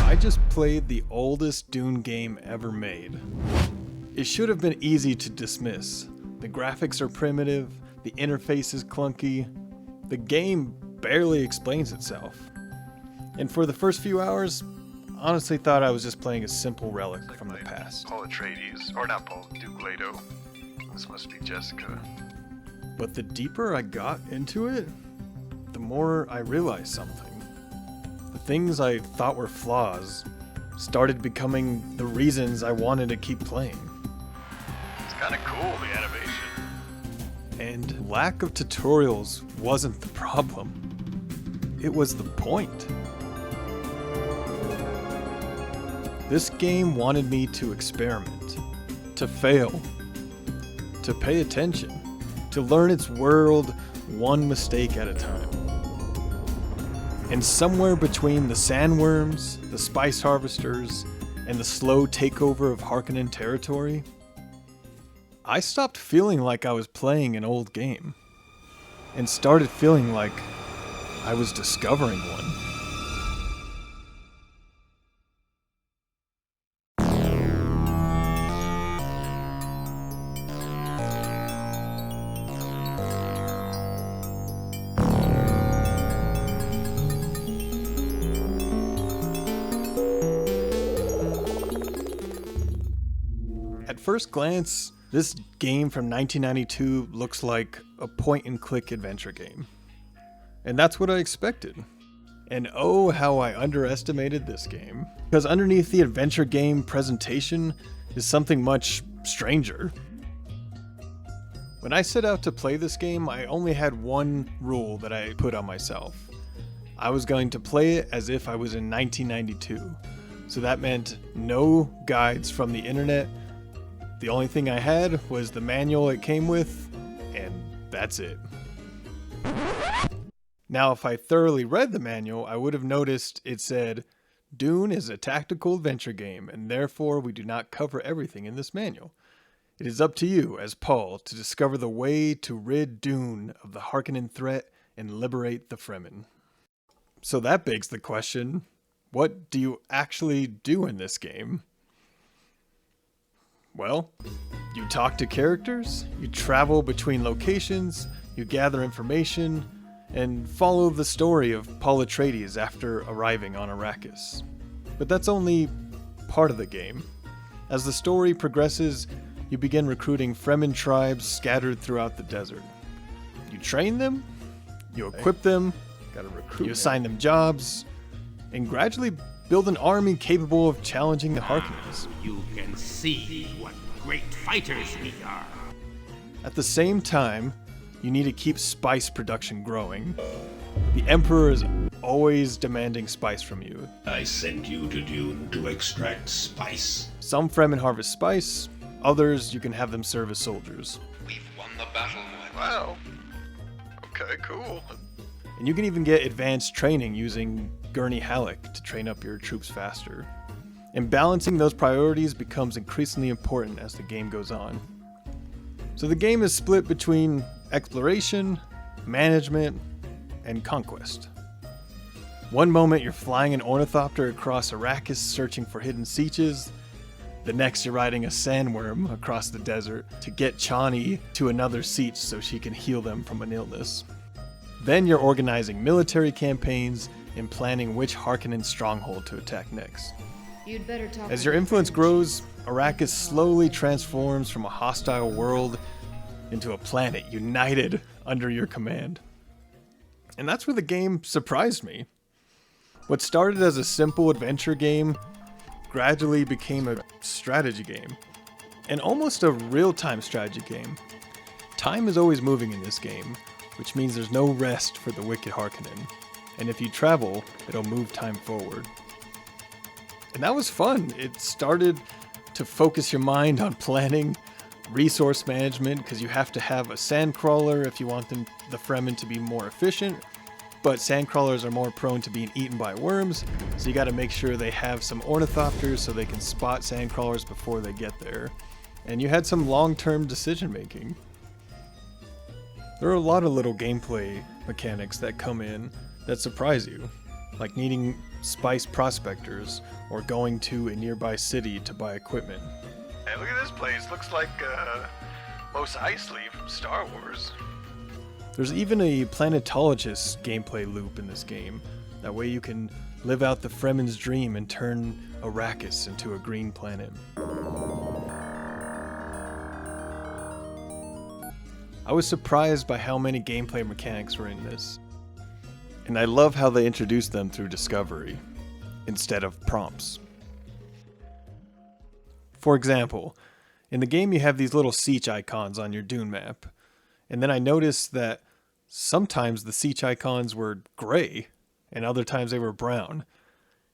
I just played the oldest Dune game ever made. It should have been easy to dismiss. The graphics are primitive, the interface is clunky, the game barely explains itself. And for the first few hours, honestly thought I was just playing a simple relic from the past. Paul Atreides, or not Paul, Duke Leto. This must be Jessica. But the deeper I got into it, the more I realized something. The things I thought were flaws started becoming the reasons I wanted to keep playing. It's kind of cool, the animation. And lack of tutorials wasn't the problem. It was the point. This game wanted me to experiment, to fail, to pay attention, to learn its world one mistake at a time. And somewhere between the sandworms, the spice harvesters, and the slow takeover of Harkonnen territory, I stopped feeling like I was playing an old game, and started feeling like I was discovering one. At first glance, this game from 1992 looks like a point-and-click adventure game. And that's what I expected. And oh, how I underestimated this game. Because underneath the adventure game presentation is something much stranger. When I set out to play this game, I only had one rule that I put on myself. I was going to play it as if I was in 1992. So that meant no guides from the internet. The only thing I had was the manual it came with, and that's it. Now, if I thoroughly read the manual, I would have noticed it said, Dune is a tactical adventure game, and therefore we do not cover everything in this manual. It is up to you, as Paul, to discover the way to rid Dune of the Harkonnen threat and liberate the Fremen. So that begs the question, what do you actually do in this game? Well, you talk to characters, you travel between locations, you gather information, and follow the story of Paul Atreides after arriving on Arrakis. But that's only part of the game. As the story progresses, you begin recruiting Fremen tribes scattered throughout the desert. You train them, you equip them, you assign them jobs, and gradually build an army capable of challenging the Harkonnens. You can see what great fighters we are. At the same time, you need to keep spice production growing. The Emperor is always demanding spice from you. I sent you to Dune to extract spice. Some Fremen harvest spice, others you can have them serve as soldiers. We've won the battle. Wow. Okay, cool. And you can even get advanced training using Gurney Halleck to train up your troops faster. And balancing those priorities becomes increasingly important as the game goes on. So the game is split between exploration, management, and conquest. One moment you're flying an ornithopter across Arrakis searching for hidden sieges. The next you're riding a sandworm across the desert to get Chani to another siege so she can heal them from an illness. Then you're organizing military campaigns and planning which Harkonnen stronghold to attack next. You'd better talk As your influence grows, Arrakis slowly transforms from a hostile world into a planet united under your command. And that's where the game surprised me. What started as a simple adventure game gradually became a strategy game, and almost a real-time strategy game. Time is always moving in this game, which means there's no rest for the wicked Harkonnen. And if you travel, it'll move time forward. And that was fun. It started to focus your mind on planning, resource management, because you have to have a sandcrawler if you want the Fremen to be more efficient. But sandcrawlers are more prone to being eaten by worms, so you got to make sure they have some ornithopters so they can spot sandcrawlers before they get there. And you had some long-term decision making. There are a lot of little gameplay mechanics that come in that surprise you. like needing spice prospectors or going to a nearby city to buy equipment. Hey, look at this place. Looks like Mos Eisley from Star Wars. There's even a planetologist gameplay loop in this game. That way you can live out the Fremen's dream and turn Arrakis into a green planet. I was surprised by how many gameplay mechanics were in this. And I love how they introduced them through discovery, instead of prompts. For example, in the game you have these little siege icons on your Dune map, and then I noticed that sometimes the siege icons were gray, and other times they were brown.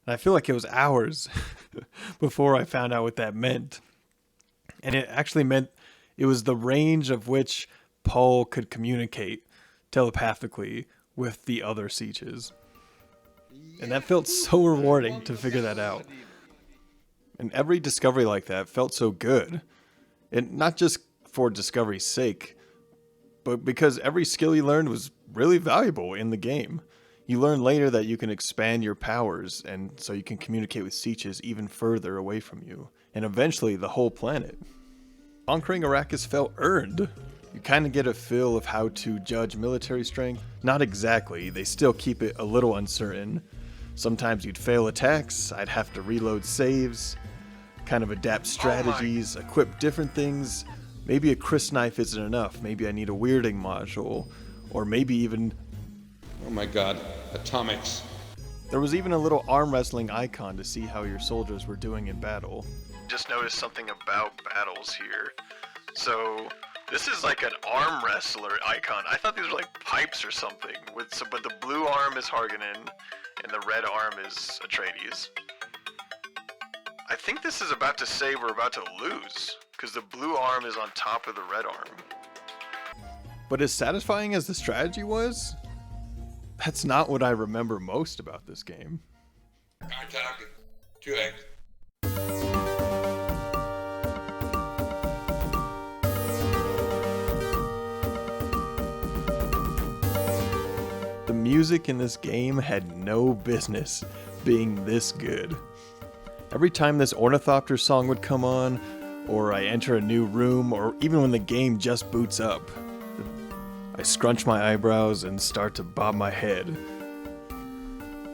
And I feel like it was hours before I found out what that meant. And it actually meant it was the range of which Paul could communicate telepathically with the other sieges. And that felt so rewarding to figure that out. And every discovery like that felt so good. And not just for discovery's sake, but because every skill you learned was really valuable in the game. You learn later that you can expand your powers, and so you can communicate with sieges even further away from you, and eventually the whole planet. Conquering Arrakis felt earned. You kind of get a feel of how to judge military strength. Not exactly, they still keep it a little uncertain. Sometimes you'd fail attacks, I'd have to reload saves, kind of adapt strategies, equip different things. Maybe a crysknife isn't enough, maybe I need a weirding module, or maybe even... Oh my god, atomics. There was even a little arm wrestling icon to see how your soldiers were doing in battle. Just noticed something about battles here. So this is like an arm wrestler icon. I thought these were like pipes or something. But the blue arm is Harkonnen, and the red arm is Atreides. I think this is about to say we're about to lose, because the blue arm is on top of the red arm. But as satisfying as the strategy was, that's not what I remember most about this game. I'm talking. 2x. The music in this game had no business being this good. Every time this Ornithopter song would come on, or I enter a new room, or even when the game just boots up, I scrunch my eyebrows and start to bob my head.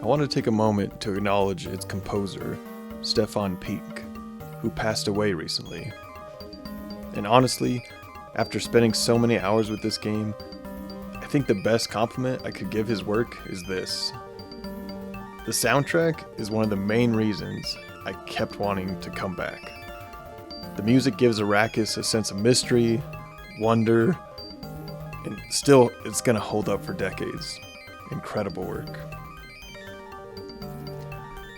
I want to take a moment to acknowledge its composer, Stefan Pieck, who passed away recently. And honestly, after spending so many hours with this game, I think the best compliment I could give his work is this. The soundtrack is one of the main reasons I kept wanting to come back. The music gives Arrakis a sense of mystery, wonder, and still, it's gonna hold up for decades. Incredible work.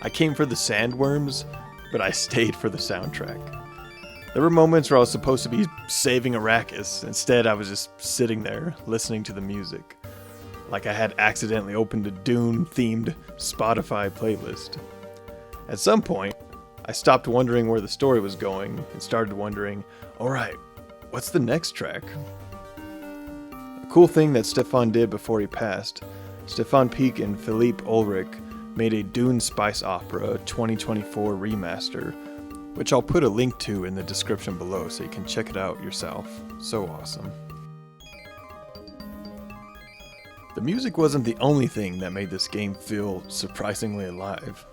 I came for the sandworms, but I stayed for the soundtrack. There were moments where I was supposed to be saving Arrakis. Instead, I was just sitting there, listening to the music. Like I had accidentally opened a Dune-themed Spotify playlist. At some point, I stopped wondering where the story was going and started wondering, alright, what's the next track? Cool thing that Stefan did before he passed, Stefan Pieck and Philippe Ulrich made a Dune Spice Opera 2024 remaster, which I'll put a link to in the description below so you can check it out yourself. So awesome. The music wasn't the only thing that made this game feel surprisingly alive.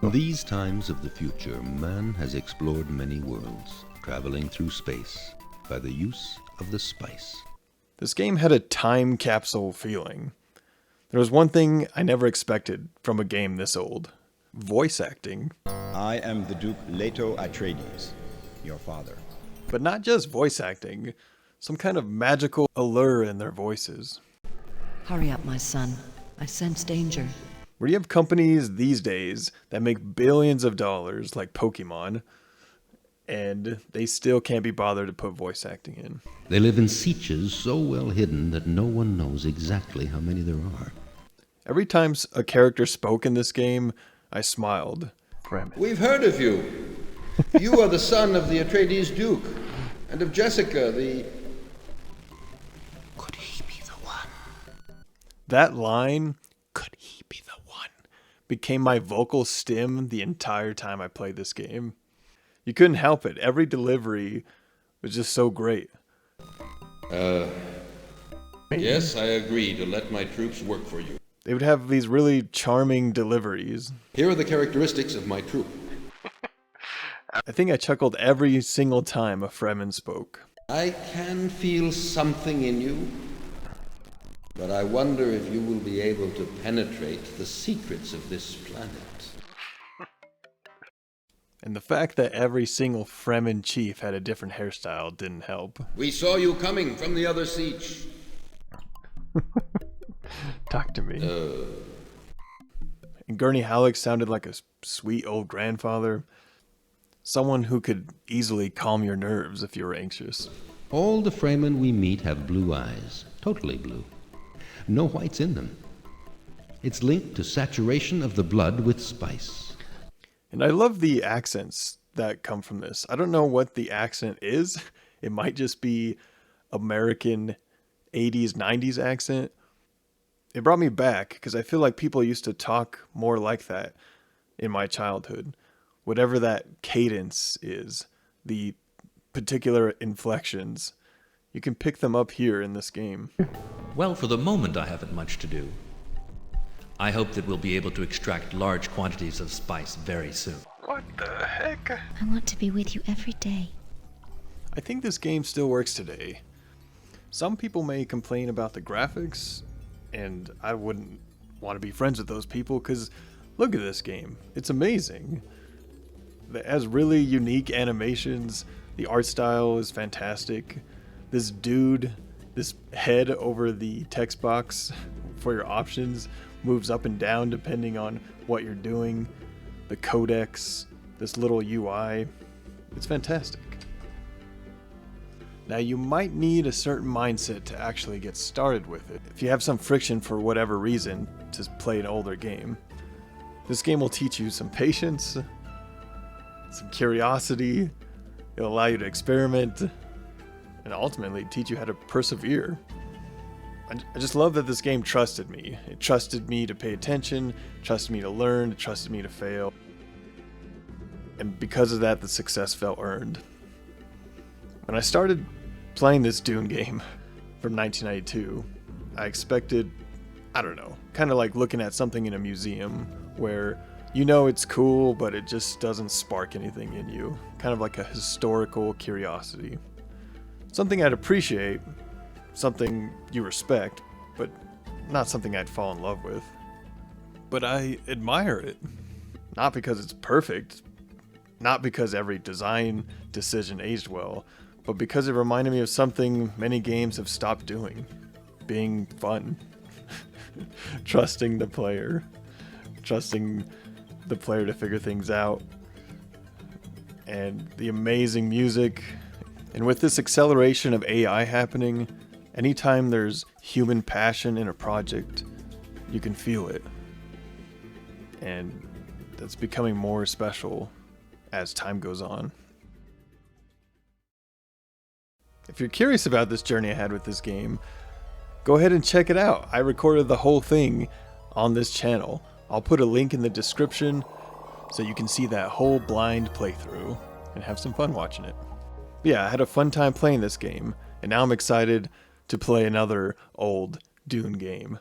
In these times of the future, man has explored many worlds, traveling through space by the use of the spice. This game had a time capsule feeling. There was one thing I never expected from a game this old. Voice acting. I am the Duke Leto Atreides, your father. But not just voice acting, some kind of magical allure in their voices. Hurry up, my son. I sense danger. Where you have companies these days that make billions of dollars, like Pokemon, and they still can't be bothered to put voice acting in. They live in sieges so well hidden that no one knows exactly how many there are. Every time a character spoke in this game, I smiled. We've heard of you. You are the son of the Atreides Duke, and of Jessica, the... Could he be the one? That line, could he be the one, became my vocal stim the entire time I played this game. You couldn't help it. Every delivery was just so great. Yes, I agree to let my troops work for you. They would have these really charming deliveries. Here are the characteristics of my troop. I think I chuckled every single time a Fremen spoke. I can feel something in you, but I wonder if you will be able to penetrate the secrets of this planet. And the fact that every single Fremen chief had a different hairstyle didn't help. We saw you coming from the other siege. Talk to me. And Gurney Halleck sounded like a sweet old grandfather. Someone who could easily calm your nerves if you were anxious. All the Fremen we meet have blue eyes, totally blue. No whites in them. It's linked to saturation of the blood with spice. And I love the accents that come from this. I don't know what the accent is. It might just be American 80s, 90s accent. It brought me back because I feel like people used to talk more like that in my childhood. Whatever that cadence is, the particular inflections, you can pick them up here in this game. Well, for the moment I haven't much to do. I hope that we'll be able to extract large quantities of spice very soon. What the heck? I want to be with you every day. I think this game still works today. Some people may complain about the graphics, and I wouldn't want to be friends with those people because look at this game. It's amazing. It has really unique animations. The art style is fantastic. This dude, this head over the text box for your options moves up and down depending on what you're doing. The codex, this little UI, it's fantastic. Now you might need a certain mindset to actually get started with it. If you have some friction for whatever reason to play an older game, this game will teach you some patience, some curiosity. It'll allow you to experiment and ultimately teach you how to persevere. I just love that this game trusted me. It trusted me to pay attention, trusted me to learn, trusted me to fail. And because of that, the success felt earned. When I started playing this Dune game from 1992, I expected, I don't know, kind of like looking at something in a museum where you know it's cool, but it just doesn't spark anything in you. Kind of like a historical curiosity. Something I'd appreciate, something you respect, but not something I'd fall in love with. But I admire it. Not because it's perfect, not because every design decision aged well, but because it reminded me of something many games have stopped doing. Being fun. Trusting the player. Trusting the player to figure things out. And the amazing music. And with this acceleration of AI happening, anytime there's human passion in a project, you can feel it. And that's becoming more special as time goes on. If you're curious about this journey I had with this game, go ahead and check it out. I recorded the whole thing on this channel. I'll put a link in the description so you can see that whole blind playthrough and have some fun watching it. But yeah, I had a fun time playing this game, and now I'm excited to play another old Dune game.